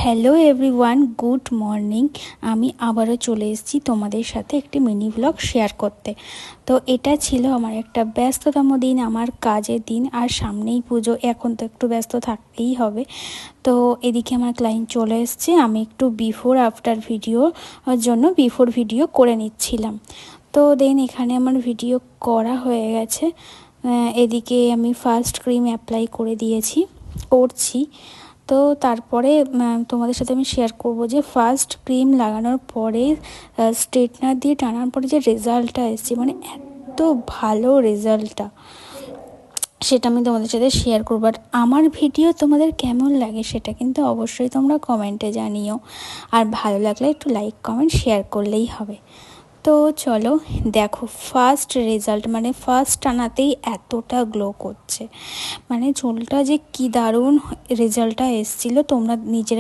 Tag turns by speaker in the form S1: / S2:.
S1: Hello everyone, good morning. আমি আবারও চলে এসেছি তোমাদের সাথে একটি মিনি ব্লগ শেয়ার করতে। তো এটা ছিল আমার একটা ব্যস্ততম দিন, আমার কাজের দিন। আর সামনেই পুজো, এখন তো একটু ব্যস্ত থাকতেই হবে। তো এদিকে আমার ক্লায়েন্ট চলে এসছে, আমি একটু বিফোর আফটার ভিডিওর জন্য বিফোর ভিডিও করে নিচ্ছিলাম। তো দেন এখানে আমার ভিডিও করা হয়ে গেছে। এদিকে আমি ফার্স্ট ক্রিম অ্যাপ্লাই করে করছি। তো তারপরে তোমাদের সাথে আমি শেয়ার করব যে ফার্স্ট ক্রিম লাগানোর পরে স্ট্রেটনার দিয়ে টানার পরে যে রেজাল্টটা এসেছে, মানে এত ভালো রেজাল্টটা, সেটা আমি তোমাদের সাথে শেয়ার করবো। আর আমার ভিডিও তোমাদের কেমন লাগে সেটা কিন্তু অবশ্যই তোমরা কমেন্টে জানিও। আর ভালো লাগলে একটু লাইক কমেন্ট শেয়ার করলেই হবে। তো চলো দেখো ফার্স্ট রেজাল্ট, মানে ফার্স্ট টানাতেই এতটা গ্লো করছে, মানে চুলটা যে কি দারুণ রেজাল্টটা এসেছিলো তোমরা নিজেরা